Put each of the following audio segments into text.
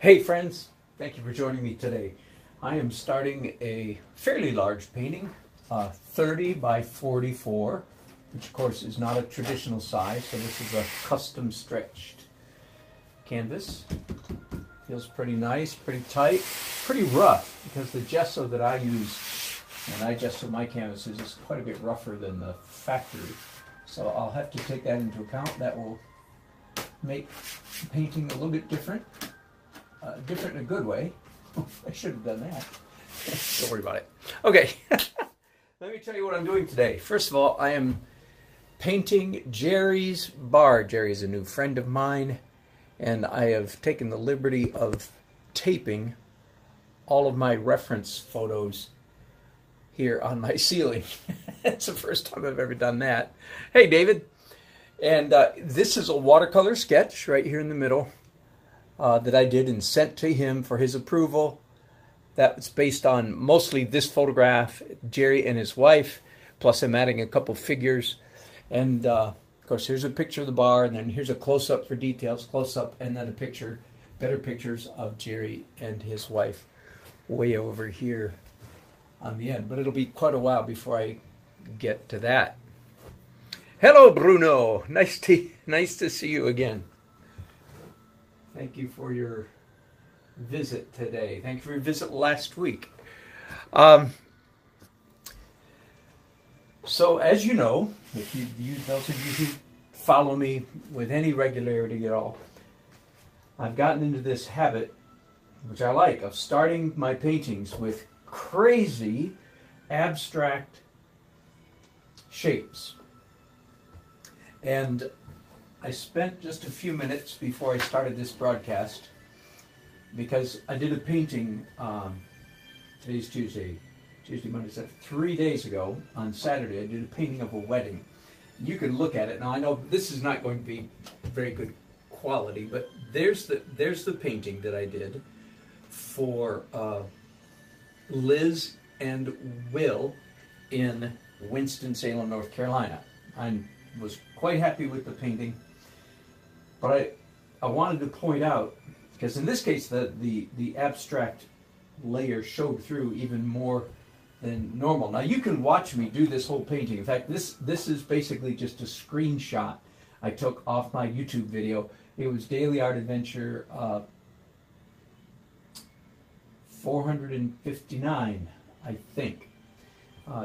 Hey friends, thank you for joining me today. I am starting a fairly large painting, 30 by 44, which of course is not a traditional size, so this is a custom stretched canvas. Feels pretty nice, pretty tight, pretty rough, because the gesso that I use when I gesso my canvases is quite a bit rougher than the factory. So I'll have to take that into account. That will make painting a little bit different. Different in a good way. I should have done that. Don't worry about it. Okay, let me tell you what I'm doing today. First of all, I am painting Jerry's bar. Jerry is a new friend of mine, and I have taken the liberty of taping all of my reference photos here on my ceiling. It's the first time I've ever done that. Hey, David. And this is a watercolor sketch right here in the middle. That I did and sent to him for his approval. That's based on mostly this photograph, Jerry and his wife, plus I'm adding a couple figures. And of course, here's a picture of the bar, and then here's a close-up for details, close-up, and then a picture, better pictures of Jerry and his wife way over here on the end. But it'll be quite a while before I get to that. Hello, Bruno. Nice to see you again. Thank you for your visit today. Thank you for your visit last week. So as you know, if those of you who follow me with any regularity at all, I've gotten into this habit, which I like, of starting my paintings with crazy abstract shapes. And I spent just a few minutes before I started this broadcast because I did a painting, today's Tuesday, Monday, 3 days ago on Saturday. I did a painting of a wedding. You can look at it. Now I know this is not going to be very good quality, but there's the painting that I did for Liz and Will in Winston-Salem, North Carolina. I was quite happy with the painting. But I wanted to point out, because in this case the abstract layer showed through even more than normal. Now you can watch me do this whole painting. In fact, this is basically just a screenshot I took off my YouTube video. It was Daily Art Adventure 459, I think.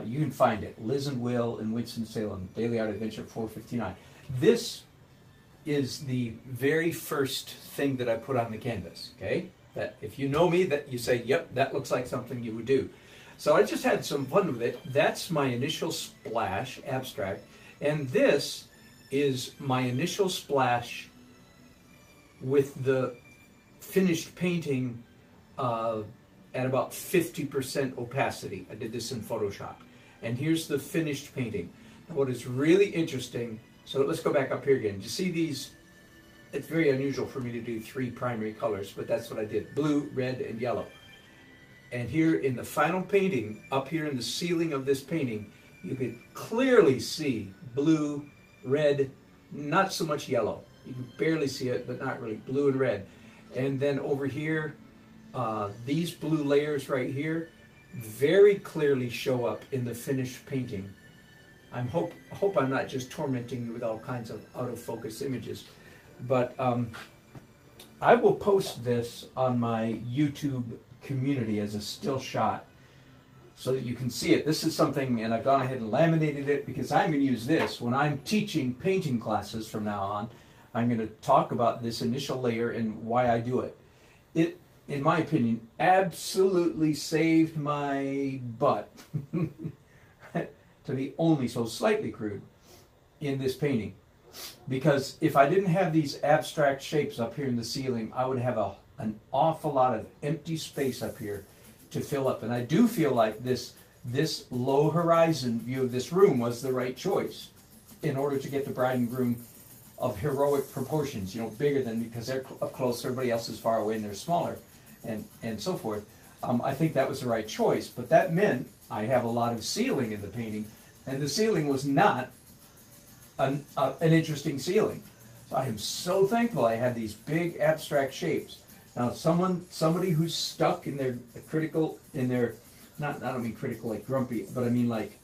You can find it. Liz and Will in Winston-Salem, Daily Art Adventure 459. This is the very first thing that I put on the canvas, okay? That if you know me, that you say, yep, that looks like something you would do. So I just had some fun with it. That's my initial splash, abstract, and this is my initial splash with the finished painting at about 50% opacity. I did this in Photoshop. And here's the finished painting. Now, what is really interesting, so let's go back up here again. You see these? It's very unusual for me to do three primary colors, but that's what I did. Blue, red, and yellow. And here in the final painting, up here in the ceiling of this painting, you could clearly see blue, red, not so much yellow. You can barely see it, but not really. Blue and red. And then over here, these blue layers right here very clearly show up in the finished painting. I hope I'm not just tormenting you with all kinds of out of focus images, but I will post this on my YouTube community as a still shot so that you can see it. This is something, and I've gone ahead and laminated it because I'm going to use this when I'm teaching painting classes from now on. I'm going to talk about this initial layer and why I do it. It, in my opinion, absolutely saved my butt to be only so slightly crude in this painting. Because if I didn't have these abstract shapes up here in the ceiling, I would have an awful lot of empty space up here to fill up. And I do feel like this low horizon view of this room was the right choice in order to get the bride and groom of heroic proportions, you know, bigger than, because they're up close, everybody else is far away and they're smaller, and so forth. I think that was the right choice, but that meant I have a lot of ceiling in the painting, and the ceiling was not an interesting ceiling. So I am so thankful I had these big abstract shapes Now, somebody who's stuck in their critical, not, I don't mean critical like grumpy, but I mean like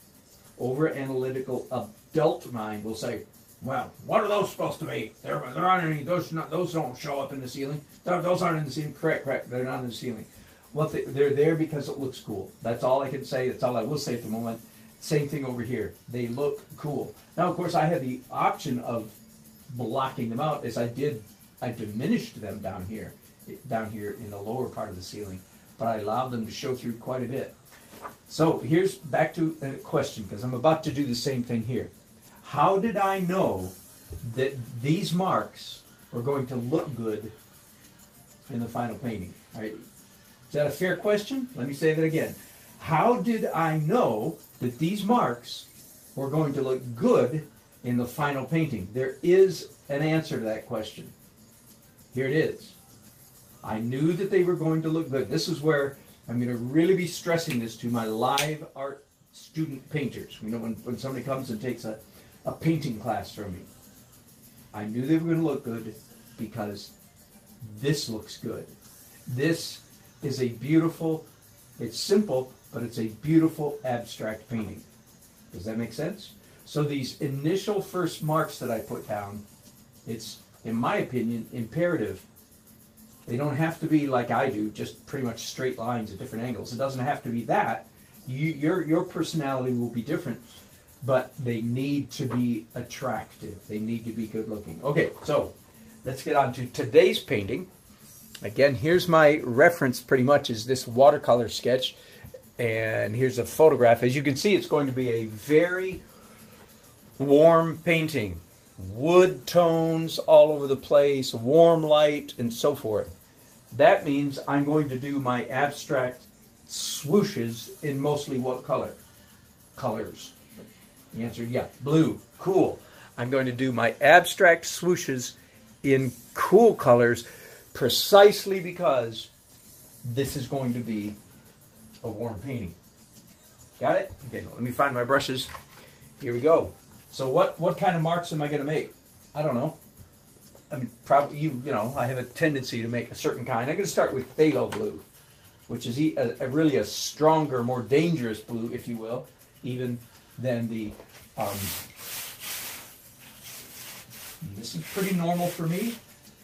over-analytical adult mind will say, well, what are those supposed to be? There aren't any, those don't show up in the ceiling. Those aren't in the ceiling. Correct, they're not in the ceiling. Well, they're there because it looks cool. That's all I can say. That's all I will say at the moment. Same thing over here. They look cool. Now, of course, I had the option of blocking them out as I did. I diminished them down here in the lower part of the ceiling, but I allowed them to show through quite a bit. So here's back to a question, because I'm about to do the same thing here. How did I know that these marks were going to look good in the final painting? All right. Is that a fair question? Let me say that again. How did I know that these marks were going to look good in the final painting? There is an answer to that question. Here it is. I knew that they were going to look good. This is where I'm going to really be stressing this to my live art student painters. You know, when somebody comes and takes a painting class from me. I knew they were going to look good because this looks good. This is a beautiful, it's simple, but it's a beautiful abstract painting. Does that make sense? So these initial first marks that I put down, it's, in my opinion, imperative. They don't have to be like I do, just pretty much straight lines at different angles. It doesn't have to be that. Your personality will be different, but they need to be attractive. They need to be good looking. Okay, so let's get on to today's painting. Again, here's my reference pretty much is this watercolor sketch. And here's a photograph. As you can see, it's going to be a very warm painting. Wood tones all over the place, warm light, and so forth. That means I'm going to do my abstract swooshes in mostly what color? Colors. The answer, yeah, blue. Cool. I'm going to do my abstract swooshes in cool colors precisely because this is going to be a warm painting. Got it? Okay, let me find my brushes. Here we go. So what kind of marks am I going to make? I don't know. I mean, probably, you know, I have a tendency to make a certain kind. I'm going to start with phthalo blue, which is really a stronger, more dangerous blue, if you will, even than the, this is pretty normal for me.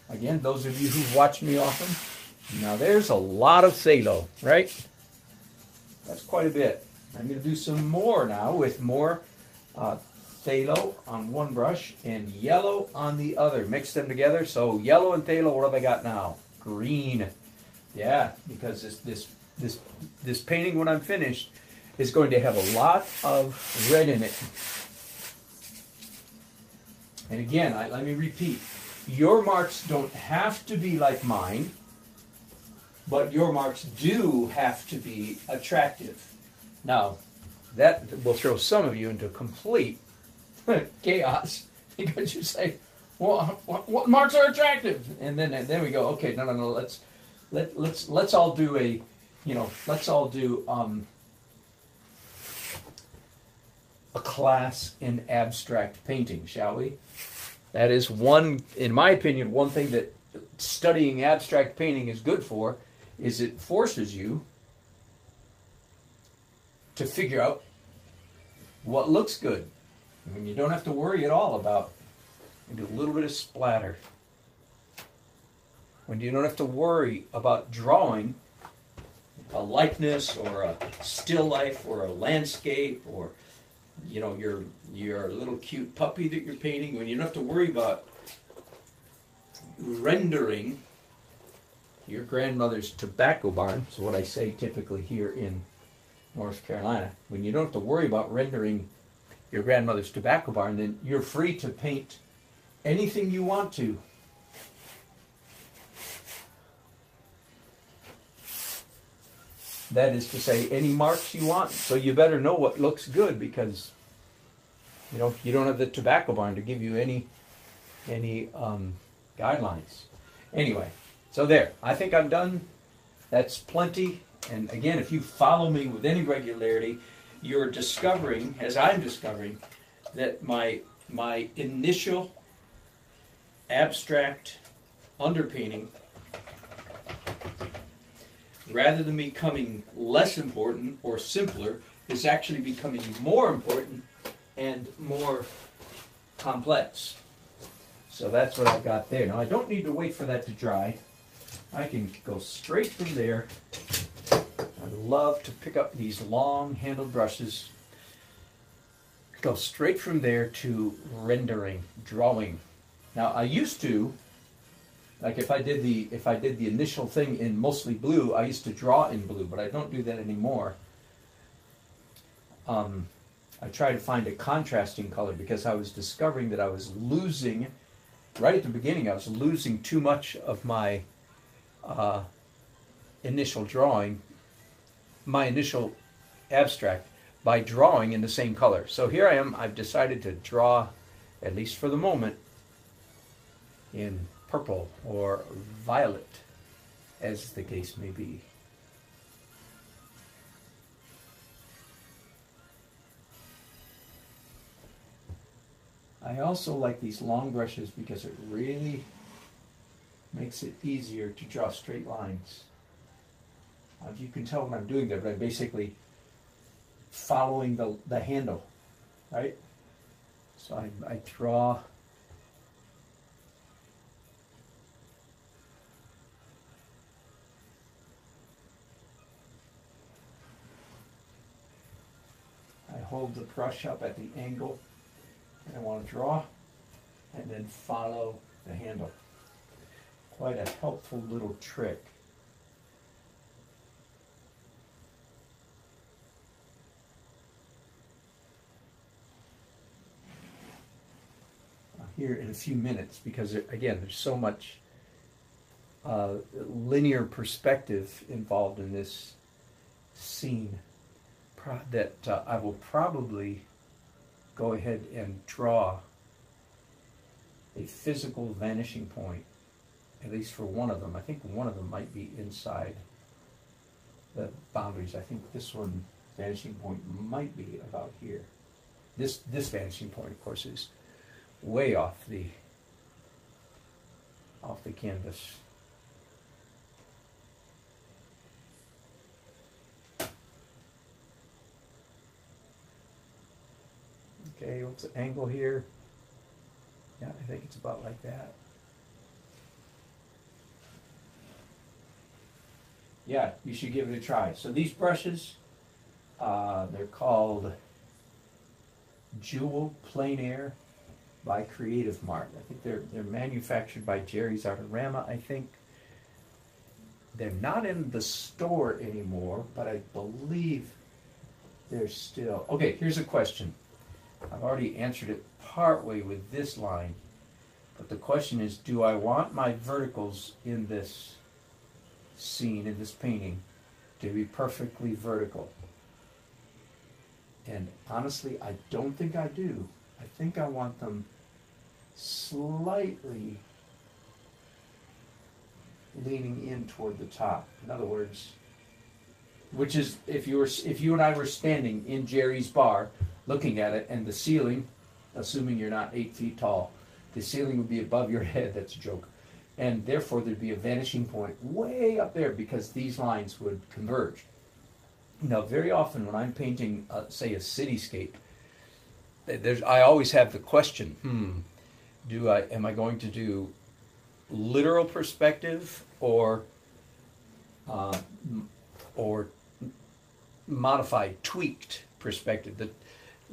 Again, those of you who've watched me often, now there's a lot of phthalo, right? That's quite a bit. I'm going to do some more now with more phthalo on one brush and yellow on the other. Mix them together. So yellow and phthalo, what have I got now? Green. Yeah, because this painting, when I'm finished, is going to have a lot of red in it. And again, let me repeat. Your marks don't have to be like mine, but your marks do have to be attractive. Now, that will throw some of you into complete chaos because you say, "Well, what marks are attractive?" And then we go, "Okay, no. Let's all do a, let's all do a class in abstract painting, shall we?" That is one, in my opinion, one thing that studying abstract painting is good for, is it forces you to figure out what looks good. I mean, you don't have to worry at all about, do a little bit of splatter. When you don't have to worry about drawing a likeness or a still life or a landscape or your little cute puppy that you're painting, when you don't have to worry about rendering your grandmother's tobacco barn, is what I say typically here in North Carolina. When you don't have to worry about rendering your grandmother's tobacco barn, then you're free to paint anything you want to. That is to say, any marks you want. So you better know what looks good, because you don't have the tobacco barn to give you any guidelines. Anyway, so there. I think I'm done. That's plenty. And again, if you follow me with any regularity, you're discovering, as I'm discovering, that my initial abstract underpainting rather than becoming less important or simpler, is actually becoming more important and more complex. So that's what I've got there. Now I don't need to wait for that to dry. I can go straight from there. I love to pick up these long handled brushes, go straight from there to rendering, drawing. Now I used to, like if I did the initial thing in mostly blue, I used to draw in blue, but I don't do that anymore. I try to find a contrasting color because I was discovering that I was losing, right at the beginning, I was losing too much of my initial drawing, my initial abstract, by drawing in the same color. So here I am, I've decided to draw, at least for the moment, in purple or violet, as the case may be. I also like these long brushes because it really makes it easier to draw straight lines. You can tell when I'm doing that, but I'm basically following the handle, right? So I draw. I hold the brush up at the angle and I want to draw, and then follow the handle. Quite a helpful little trick. Here in a few minutes, because again, there's so much linear perspective involved in this scene that I will probably go ahead and draw a physical vanishing point, at least for one of them. I think one of them might be inside the boundaries. I think this one, vanishing point, might be about here. This vanishing point, of course, is way off the canvas. Okay, what's the angle here? Yeah, I think it's about like that. Yeah, you should give it a try. So these brushes, they're called Jewel Plein Air by Creative Mart. I think they're manufactured by Jerry's Artorama, I think. They're not in the store anymore, but I believe they're still. Okay, here's a question. I've already answered it partway with this line, but the question is, do I want my verticals in this scene, in this painting, to be perfectly vertical? And honestly, I don't think I do. I think I want them slightly leaning in toward the top. In other words, which is if you and I were standing in Jerry's bar looking at it, and the ceiling, assuming you're not 8 feet tall, the ceiling would be above your head. That's a joke. And therefore there'd be a vanishing point way up there because these lines would converge. Now, very often when I'm painting, say, a cityscape, I always have the question, am I going to do literal perspective or modified, tweaked perspective? The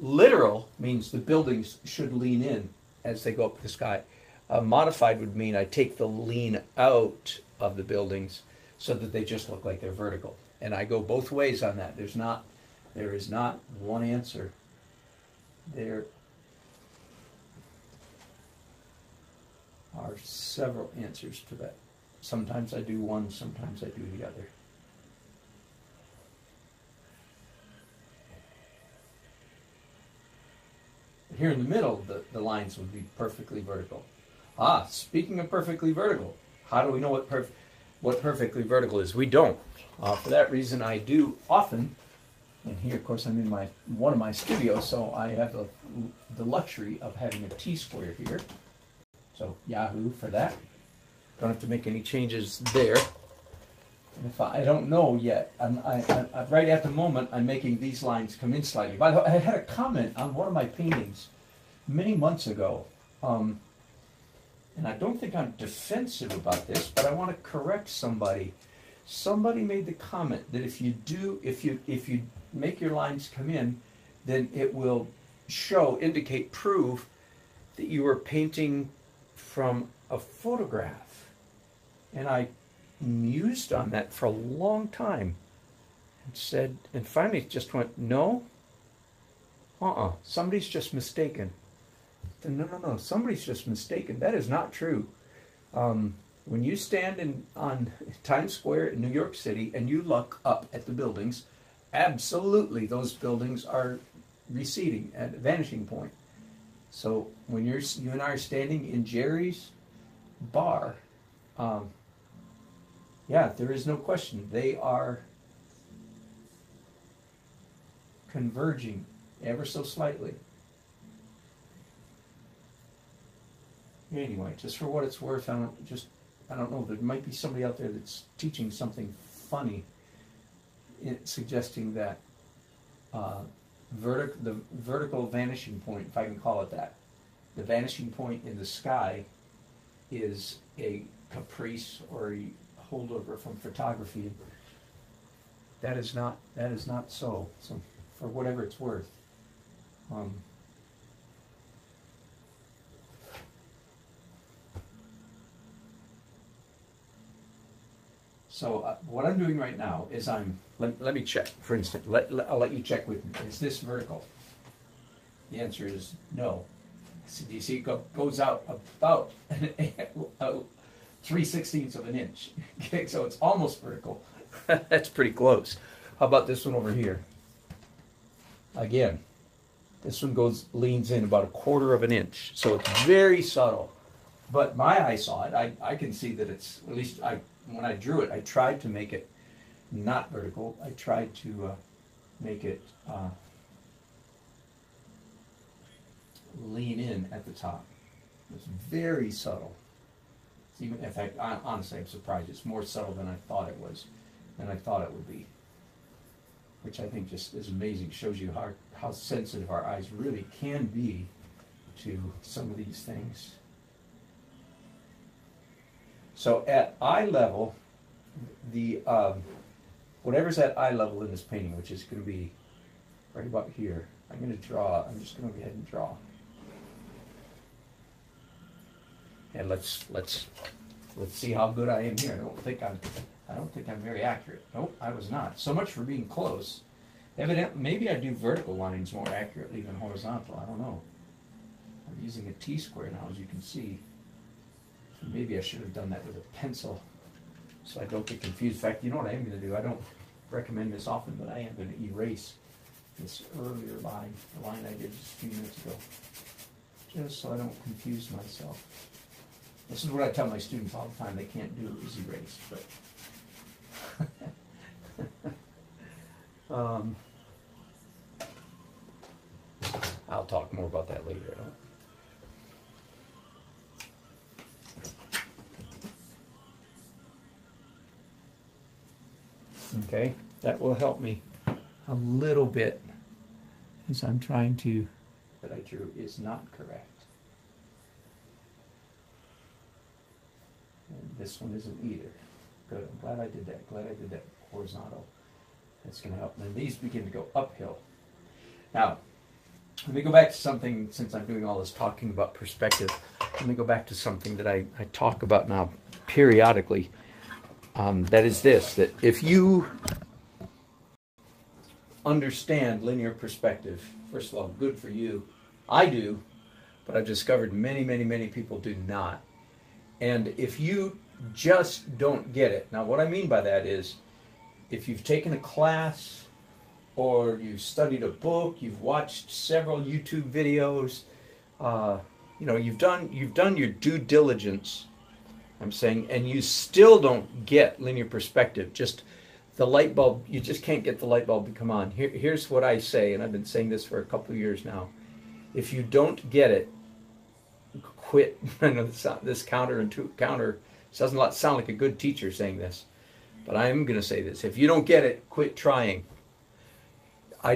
literal means the buildings should lean in as they go up the sky. Modified would mean I take the lean out of the buildings so that they just look like they're vertical. And I go both ways on that. There is not one answer. There are several answers to that. Sometimes I do one, sometimes I do the other. Here in the middle, the lines would be perfectly vertical. Speaking of perfectly vertical, how do we know what perfectly vertical is? We don't. For that reason, I do often, and here, of course, I'm in one of my studios, so I have the luxury of having a T-square here. So Yahoo for that. Don't have to make any changes there. And if I don't know yet, right at the moment, I'm making these lines come in slightly. By the way, I had a comment on one of my paintings many months ago, and I don't think I'm defensive about this, but I want to correct somebody. Somebody made the comment that if you make your lines come in, then it will prove that you are painting from a photograph. And I mused on that for a long time and finally just went, no, somebody's just mistaken. No, somebody's just mistaken. That is not true. When you stand on Times Square in New York City and you look up at the buildings, absolutely those buildings are receding at a vanishing point. So when you and I are standing in Jerry's bar, yeah, there is no question. They are converging ever so slightly. Anyway, just for what it's worth, I don't know. There might be somebody out there that's teaching something funny, suggesting that the vertical vanishing point, if I can call it that, the vanishing point in the sky is a caprice or a holdover from photography. That is not so. So for whatever it's worth. So what I'm doing right now is let me check, for instance, I'll let you check with me. Is this vertical? The answer is no. So do you see it goes out about 3/16 of an inch. Okay, so it's almost vertical. That's pretty close. How about this one over here? Again, this one leans in about 1/4 of an inch. So it's very subtle. But my eye saw it. I can see that it's, at least when I drew it, I tried to make it not vertical. I tried to make it lean in at the top. It's very subtle. It's even, in fact, honestly, I'm surprised. It's more subtle than I thought it would be. Which I think just is amazing. Shows you how sensitive our eyes really can be to some of these things. So at eye level, the whatever's at eye level in this painting, which is going to be right about here, I'm just going to go ahead and draw. And let's see how good I am here. I don't think I'm very accurate. Nope, I was not. So much for being close. Evidently, maybe I do vertical lines more accurately than horizontal. I don't know. I'm using a T-square now, as you can see. So maybe I should have done that with a pencil, so I don't get confused. In fact, you know what I am going to do? I don't recommend this often, but I am going to erase this earlier line, the line I did just a few minutes ago, just so I don't confuse myself. This is what I tell my students all the time. They can't do is erase, but I'll talk more about that later. Okay, that will help me a little bit as I'm trying to, that I drew is not correct. And this one isn't either. Good, I'm glad I did that. Glad I did that horizontal. That's going to help. And these begin to go uphill. Now, let me go back to something, since I'm doing all this talking about perspective, let me go back to something that I talk about now periodically. That is this, that if you understand linear perspective, first of all, good for you. I do, but I've discovered many people do not. And if you just don't get it, now what I mean by that is, if you've taken a class, or you've studied a book, you've watched several YouTube videos, you've done your due diligence, I'm saying, and you still don't get linear perspective, just the light bulb, you just can't get the light bulb to come on. Here's what I say, and I've been saying this for a couple of years now. If you don't get it, quit. I know this counter doesn't sound like a good teacher saying this, but I am going to say this. If you don't get it, quit trying. I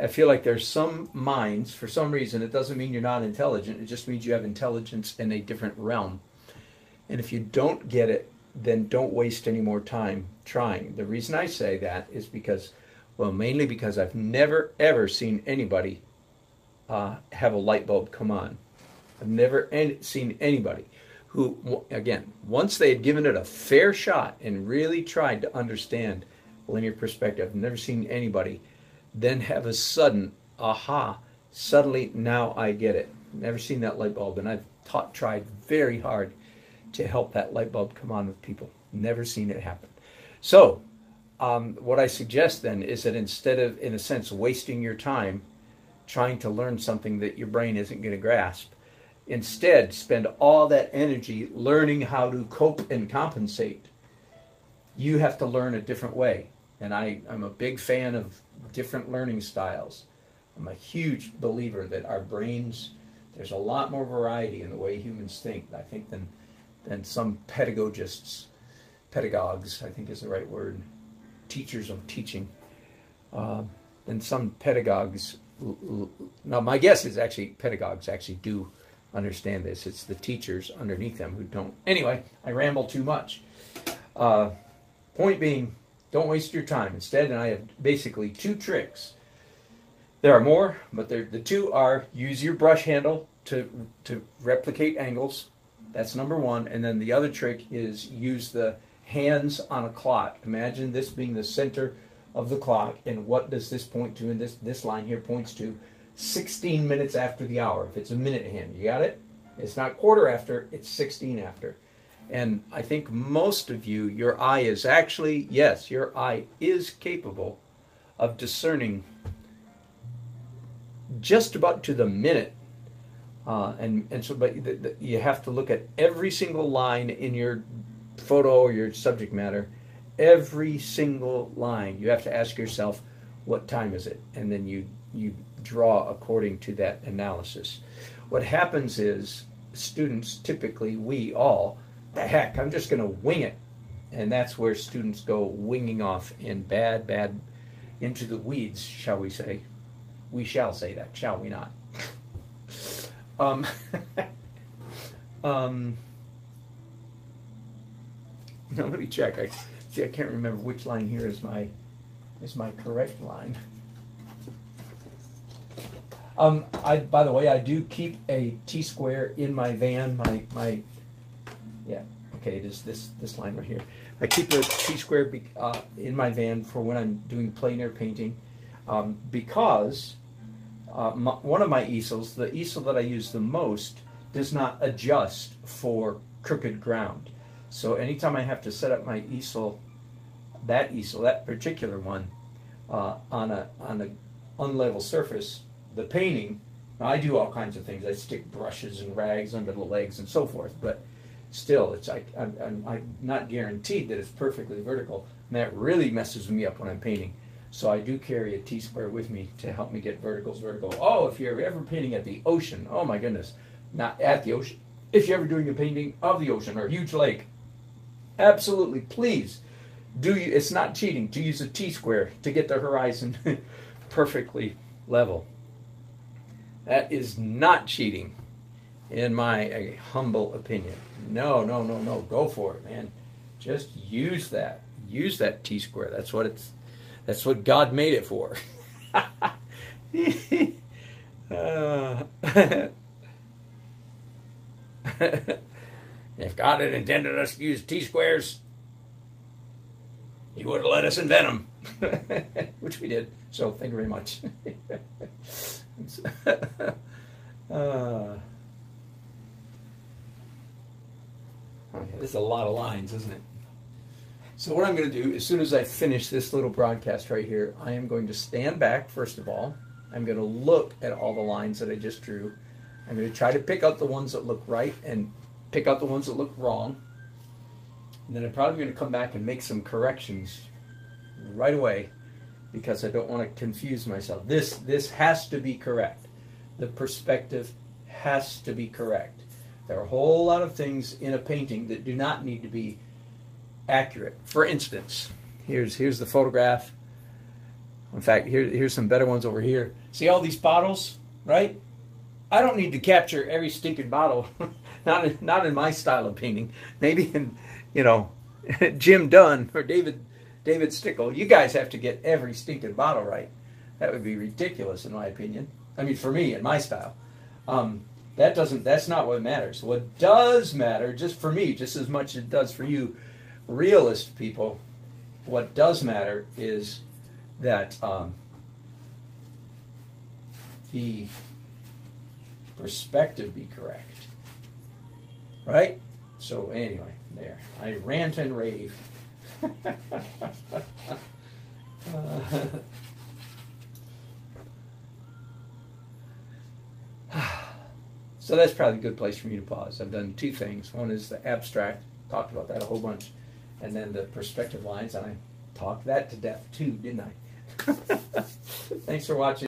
feel like there's some minds, for some reason, it doesn't mean you're not intelligent. It just means you have intelligence in a different realm. And if you don't get it, then don't waste any more time trying. The reason I say that is because, well, mainly because I've never, ever seen anybody have a light bulb come on. I've never seen anybody who, again, once they had given it a fair shot and really tried to understand linear perspective, I've never seen anybody then have a sudden aha, suddenly now I get it. Never seen that light bulb, and I've tried very hard to help that light bulb come on with people. Never seen it happen. So what I suggest then is that instead of, in a sense, wasting your time trying to learn something that your brain isn't going to grasp, instead spend all that energy learning how to cope and compensate. You have to learn a different way. And I'm a big fan of different learning styles. I'm a huge believer that our brains, there's a lot more variety in the way humans think, I think, than some pedagogists, pedagogues, I think is the right word, teachers of teaching, than some pedagogues. Now, my guess is actually pedagogues actually do understand this. It's the teachers underneath them who don't. Anyway, I ramble too much. Point being, don't waste your time. Instead, and I have basically two tricks. There are more, but the two are use your brush handle to replicate angles. That's number one. And then the other trick is use the hands on a clock. Imagine this being the center of the clock, and what does this point to? And this line here points to 16 minutes after the hour. If it's a minute hand, you got it? It's not quarter after, it's 16 after. And I think most of you, your eye is actually, yes, your eye is capable of discerning just about to the minute. But you have to look at every single line in your photo or your subject matter. Every single line. You have to ask yourself, what time is it? And then you draw according to that analysis. What happens is, students typically, we all, the heck, I'm just going to wing it. And that's where students go winging off in bad, into the weeds, shall we say. We shall say that, shall we not? Now let me check. I can't remember which line here is my correct line. By the way, I do keep a T-square in my van. Yeah, okay, it is this line right here. I keep a T-square in my van for when I'm doing plein air painting, because one of my easels, the easel that I use the most, does not adjust for crooked ground. So anytime I have to set up my easel, that particular one, on a unlevel surface, the painting, I do all kinds of things. I stick brushes and rags under the legs and so forth, but still, I'm not guaranteed that it's perfectly vertical, and that really messes me up when I'm painting. So I do carry a T-square with me to help me get verticals vertical. Oh, if you're ever painting at the ocean, oh my goodness, not at the ocean. If you're ever doing a painting of the ocean or a huge lake, absolutely, please, it's not cheating to use a T-square to get the horizon perfectly level. That is not cheating, in my humble opinion. No, go for it, man. Just use that. Use that T-square. That's what God made it for. If God had intended us to use T-squares, He would have let us invent them, which we did. So thank you very much. This is a lot of lines, isn't it? So what I'm going to do, as soon as I finish this little broadcast right here, I am going to stand back, first of all. I'm going to look at all the lines that I just drew. I'm going to try to pick out the ones that look right and pick out the ones that look wrong. And then I'm probably going to come back and make some corrections right away, because I don't want to confuse myself. This has to be correct. The perspective has to be correct. There are a whole lot of things in a painting that do not need to be accurate. For instance, here's the photograph. In fact, here's some better ones over here. See all these bottles, right? I don't need to capture every stinking bottle. not in my style of painting. Maybe in, Jim Dunn or David Stickle. You guys have to get every stinking bottle right. That would be ridiculous, in my opinion. I mean, for me, in my style. That's not what matters. What does matter, just for me, just as much as it does for you, realist people, what does matter is that the perspective be correct. Right? So anyway, there. I rant and rave. So that's probably a good place for me to pause. I've done two things. One is the abstract, talked about that a whole bunch, and then the perspective lines, and I talked that to death too, didn't I? Thanks for watching.